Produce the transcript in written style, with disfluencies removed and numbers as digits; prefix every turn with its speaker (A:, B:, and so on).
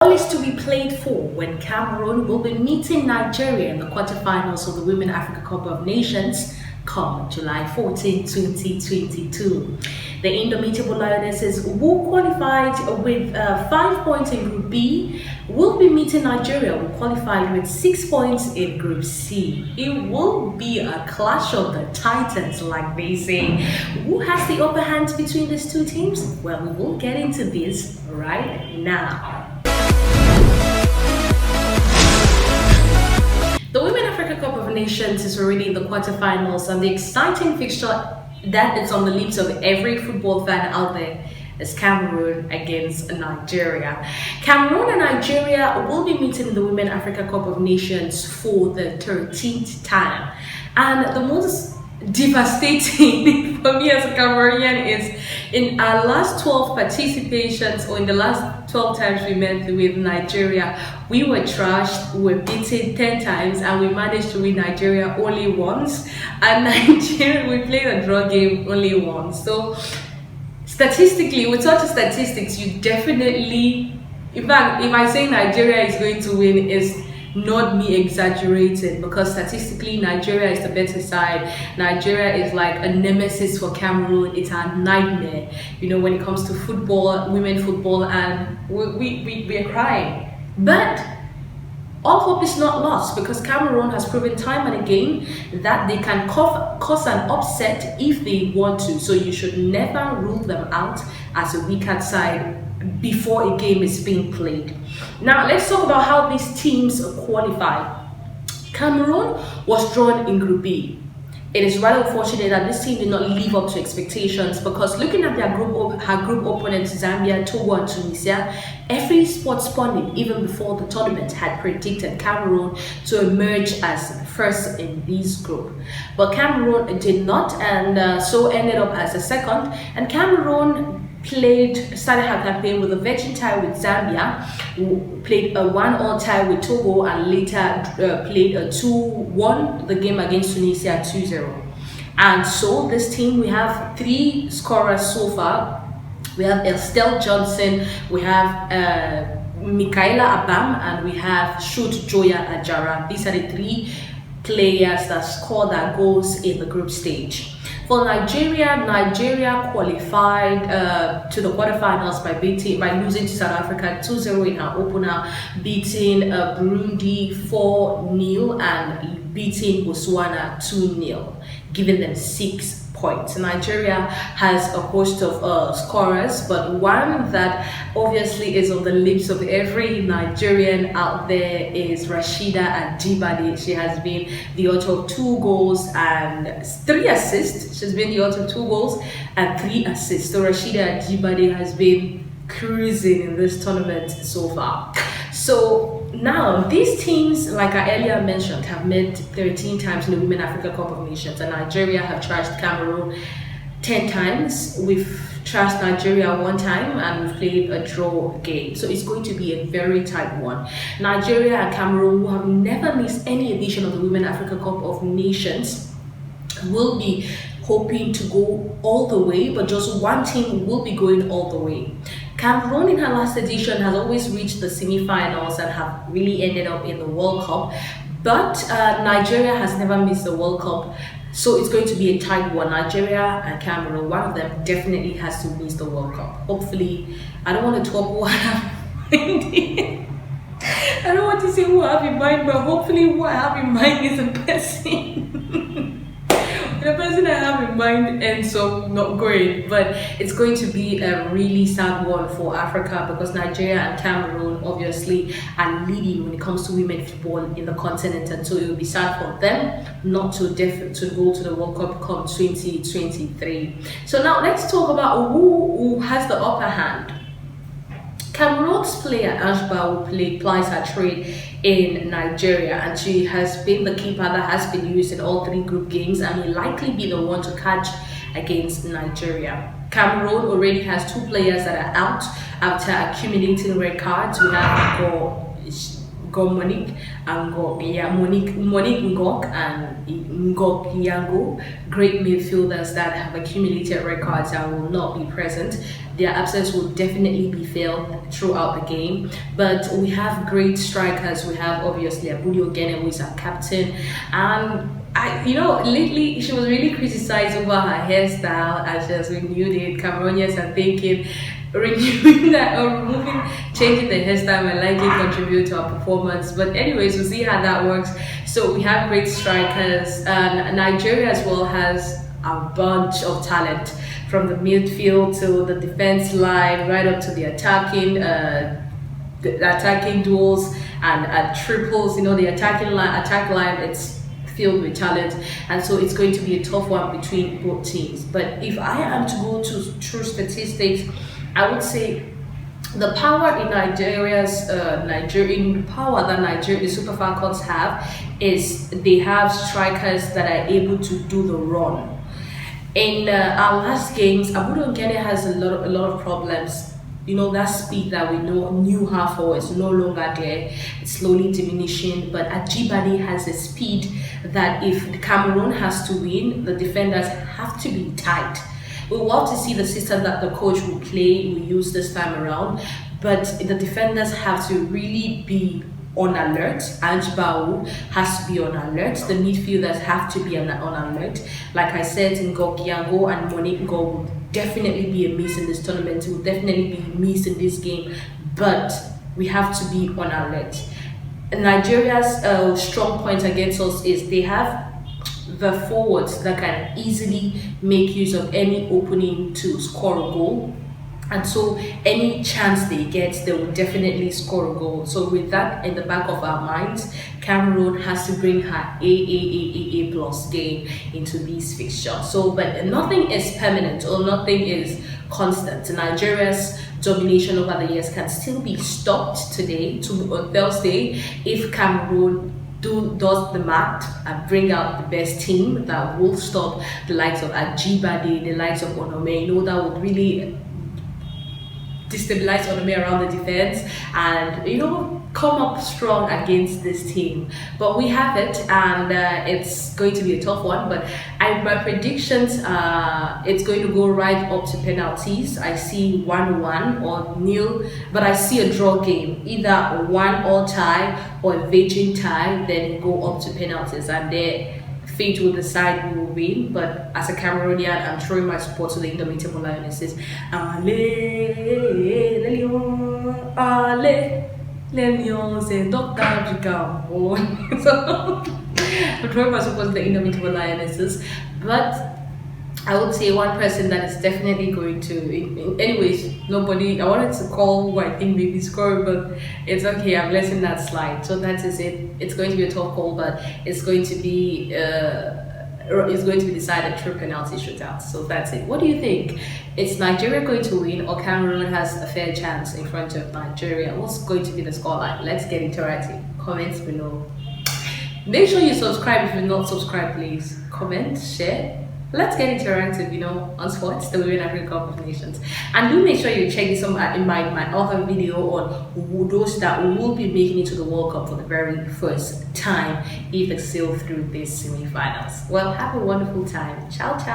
A: All is to be played for when Cameroon will be meeting Nigeria in the quarterfinals of the Women Africa Cup of Nations come July 14, 2022. The indomitable Lionesses, who qualified with 5 points in Group B, will be meeting Nigeria, who qualified with 6 points in Group C. It will be a clash of the titans, like they say. Who has the upper hand between these two teams? Well, we will get into this right now. The Women Africa Cup of Nations is already in the quarterfinals, and the exciting fixture that is on the lips of every football fan out there is Cameroon against Nigeria. Cameroon and Nigeria will be meeting in the Women Africa Cup of Nations for the 13th time. And the most devastating for me as a Cameroonian is in our last 12 participations, or in the last 12 times we met with Nigeria, we were trashed, we were beaten 10 times, and we managed to win Nigeria only once. And Nigeria, we played a draw game only once. So statistically, with such statistics, you definitely, in fact, if I say Nigeria is going to win, is not me exaggerating, because statistically Nigeria is the better side. Nigeria is like a nemesis for Cameroon. It's a nightmare, you know, when it comes to football, women football, and we are crying. But all hope is not lost, because Cameroon has proven time and again that they can cause an upset if they want to. So you should never rule them out as a weaker side before a game is being played. Now let's talk about how these teams qualify. Cameroon was drawn in Group B. It is rather unfortunate that this team did not live up to expectations, because looking at her group opponents Zambia, Togo and Tunisia, every sports pundit even before the tournament had predicted Cameroon to emerge as first in this group. But Cameroon did not, and so ended up as a second. And Cameroon started her campaign with a virgin tie with Zambia, who played a 1-1 tie with Togo, and later played a 2-1 the game against Tunisia 2-0. And so this team, we have 3 scorers so far. We have Estelle Johnson, we have Michaela Abam, and we have Shoot Joya Ajara. These are the 3 players that scored their goals in the group stage. For Nigeria, Nigeria qualified to the quarterfinals by losing to South Africa 2-0 in her opener, beating Burundi 4-0 and beating Botswana 2-0, giving them 6 points. Nigeria has a host of scorers, but one that obviously is on the lips of every Nigerian out there is Rashida Ajibade. She has been the author of 2 goals and 3 assists. She's been the author of 2 goals and 3 assists. So Rashida Ajibade has been cruising in this tournament so far. So now these teams, like I earlier mentioned, have met 13 times in the Women Africa Cup of Nations, and Nigeria have trashed Cameroon 10 times. We've trashed Nigeria 1 time, and we've played a draw game. So it's going to be a very tight one. Nigeria and Cameroon, who have never missed any edition of the Women Africa Cup of Nations, will be hoping to go all the way, but just one team will be going all the way. Cameroon in her last edition has always reached the semi-finals and have really ended up in the World Cup, but Nigeria has never missed the World Cup, so it's going to be a tight one. Nigeria and Cameroon, one of them definitely has to miss the World Cup. Hopefully, I don't want to talk what I have in mind. I don't want to say who I have in mind, but hopefully what I have in mind is a person. The person I have in mind ends up not great, but it's going to be a really sad one for Africa, because Nigeria and Cameroon obviously are leading when it comes to women football in the continent, and so it will be sad for them not to go to the World Cup come 2023. So now let's talk about who has the upper hand. Cameroon's player Ashba plies her trade in Nigeria, and she has been the keeper that has been used in all 3 group games and will likely be the one to catch against Nigeria. Cameroon already has 2 players that are out after accumulating red cards. We have Monique Ngok and Ngok Yango, great midfielders that have accumulated records and will not be present. Their absence will definitely be felt throughout the game. But we have great strikers. We have obviously Abudi Ogene, who is our captain, and lately she was really criticized over her hairstyle, and she has renewed it. Cameroonians are thinking renewing that or removing, changing the hairstyle might likely contribute to our performance. But anyways, we'll see how that works. So we have great strikers, and Nigeria as well has a bunch of talent from the midfield to the defense line, right up to the attacking duels and triples. The attack line, it's filled with talent, and so it's going to be a tough one between both teams. But if I am to go to true statistics, I would say the power in the Super Falcons have is they have strikers that are able to do the run. In our last games, Abudi Ogene has a lot of problems. That speed that we knew her for is no longer there. It's slowly diminishing. But Ajibade has a speed that if Cameroon has to win, the defenders have to be tight. We will have to see the system that the coach will use this time around. But the defenders have to really be on alert. Ajibade has to be on alert. The midfielders have to be on alert. Like I said, Ngok Yango and Monique Ngok will definitely be a miss in this tournament. It will definitely be a miss in this game. But we have to be on alert. Nigeria's strong point against us is they have the forwards that can easily make use of any opening to score a goal. And so any chance they get, they will definitely score a goal. So with that in the back of our minds, Cameroon has to bring her A plus game into these fixtures. But nothing is permanent or nothing is constant. Nigeria's domination over the years can still be stopped today, on Thursday, if Cameroon does the math and bring out the best team that will stop the likes of Ajibade, the likes of Onome. That would really destabilize Onome around the defense and come up strong against this team. But we have it, and it's going to be a tough one. But my predictions, it's going to go right up to penalties. I see 1-1 or nil, but I see a draw game, either 1 or tie or a vacant tie, then go up to penalties, and there fate will decide who will win. But as a Cameroonian, I'm throwing my support to the Indomitable Lionesses. Allez, les lions, allez, les lions, c'est Dr. du Cameroon. So I'm throwing my support to the Indomitable Lionesses. But I would say one person that is definitely going to, anyways, nobody, I wanted to call who I think maybe score, but it's okay, I'm letting that slide. So that is it. It's going to be a tough call, but it's going to be decided through penalty shootouts. So that's it. What do you think? Is Nigeria going to win, or Cameroon has a fair chance in front of Nigeria? What's going to be the scoreline? Let's get interactive. Comments below. Make sure you subscribe if you're not subscribed, please. Comment, share. Let's get interactive, on sports, the Women African Cup of Nations. And do make sure you check this out in my other video on those that will be making it to the World Cup for the very first time if they sail through these semi-finals. Well, have a wonderful time. Ciao, ciao.